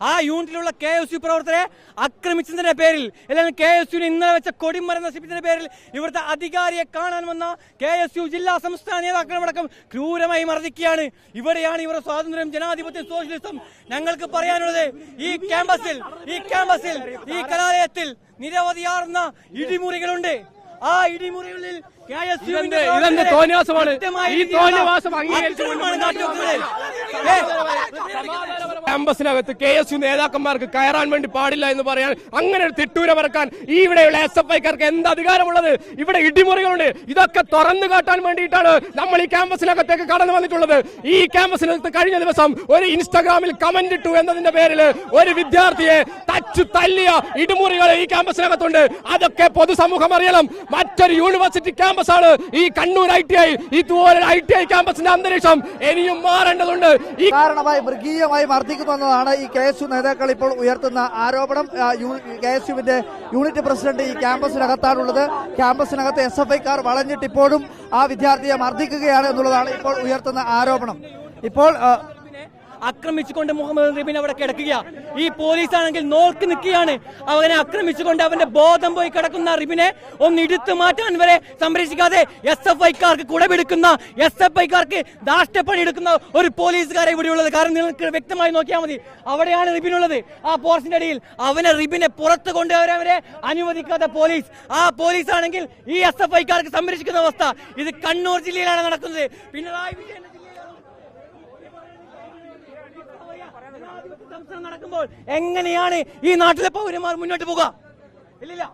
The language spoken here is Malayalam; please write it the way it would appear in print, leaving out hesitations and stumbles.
ആ യൂണിറ്റിലുള്ള KSU പ്രവർത്തകരെ ആക്രമിച്ചതിന്റെ പേരിൽ അല്ലെങ്കിൽ KSU ഇന്നലെ വെച്ച കൊടിമരം നശിപ്പിച്ചതിന്റെ പേരിൽ ഇവിടുത്തെ അധികാരിയെ കാണാൻ വന്ന KSU ജില്ലാ സംസ്ഥാന നേതാക്കളടക്കം ക്രൂരമായി മർദ്ദിക്കുകയാണ്. ഇവിടെയാണ് ഇവരുടെ സ്വാതന്ത്ര്യം, ജനാധിപത്യം, സോഷ്യലിസം. ഞങ്ങൾക്ക് പറയാനുള്ളത് ഈ ക്യാമ്പസിൽ ഈ കലാലയത്തിൽ നിരവധിയാർന്ന ഇടിമുറികളുണ്ട്. ആ ഇടിമുറികളിൽ ക്യാമ്പസിനകത്ത് KSU നേതാക്കന്മാർക്ക് കയറാൻ വേണ്ടി പാടില്ല എന്ന് പറയാൻ, അങ്ങനെ ഒരു തിട്ടൂര പറക്കാൻ ഇവിടെയുള്ള SFIക്കാർക്ക് എന്ത് അധികാരമുള്ളത്? ഇവിടെ ഇടിമുറികളുണ്ട്. ഇതൊക്കെ തുറന്നു കാട്ടാൻ വേണ്ടിയിട്ടാണ് നമ്മൾ ഈ ക്യാമ്പസിനകത്തേക്ക് കടന്നു വന്നിട്ടുള്ളത്. ഈ ക്യാമ്പസിനകത്ത് കഴിഞ്ഞ ദിവസം ഒരു ഇൻസ്റ്റാഗ്രാമിൽ കമന്റ് ഇട്ടു എന്നതിന്റെ പേരിൽ ഒരു വിദ്യാർത്ഥിയെ തല്ലിയ ഇടിമുറികൾ ഈ ക്യാമ്പസിനകത്തുണ്ട്. അതൊക്കെ പൊതുസമൂഹം അറിയണം. മറ്റൊരു യൂണിവേഴ്സിറ്റി ക്യാമ്പസാണ് ഈ കണ്ണൂർ ITI. ഇതുപോലെ ITI ക്യാമ്പസിന്റെ അന്തരീക്ഷം ഇനിയും മാറേണ്ടതുണ്ട്. ഈ കാരണമായി മൃഗീയമായി മർദ്ദിക്കുന്നു എന്നതാണ് ഈ KSU നേതാക്കൾ ഇപ്പോൾ ഉയർത്തുന്ന ആരോപണം. KSUവിന്റെ യൂണിറ്റ് പ്രസിഡന്റ് ഈ ക്യാമ്പസിനകത്താണുള്ളത്. ക്യാമ്പസിനകത്ത് SFIക്കാർ വളഞ്ഞിട്ട് ഇപ്പോഴും ആ വിദ്യാർത്ഥിയെ മർദ്ദിക്കുകയാണ് എന്നുള്ളതാണ് ഇപ്പോൾ ഉയർത്തുന്ന ആരോപണം. ഇപ്പോൾ ആക്രമിച്ചുകൊണ്ട് മുഹമ്മദ് റിബിൻ അവിടെ കിടക്കുക. ഈ പോലീസാണെങ്കിൽ നോക്കി നിൽക്കുകയാണ്. അവനെ ആക്രമിച്ചുകൊണ്ട് അവന്റെ ബോധം പോയി കിടക്കുന്ന റിബിനെ ഒന്ന് എടുത്തു മാറ്റാൻ വരെ സംരക്ഷിക്കാതെ SFIക്കാർക്ക് കുടപിടിക്കുന്ന, SFIക്കാർക്ക് ദാഷ്ടപ്പണി എടുക്കുന്ന ഒരു പോലീസുകാരെ ഇവിടെയുള്ളത്. കാരണം നിങ്ങൾക്ക് വ്യക്തമായി നോക്കിയാൽ മതി, അവിടെയാണ് റിബിനുള്ളത്. ആ പോർച്ചിന്റെ അടിയിൽ റിബിനെ പുറത്ത് കൊണ്ടുവരവരെ അനുവദിക്കാത്ത പോലീസ്. ആ പോലീസാണെങ്കിൽ ഈ SFIക്കാർക്ക് സംരക്ഷിക്കുന്ന അവസ്ഥ. ഇത് കണ്ണൂർ ജില്ലയിലാണ് നടക്കുന്നത്. പിണറായി വിജയൻ നടക്കുമ്പോൾ എങ്ങനെയാണ് ഈ നാട്ടിലെ പൗരന്മാർ മുന്നോട്ട് പോകുക? ഇല്ലില്ല.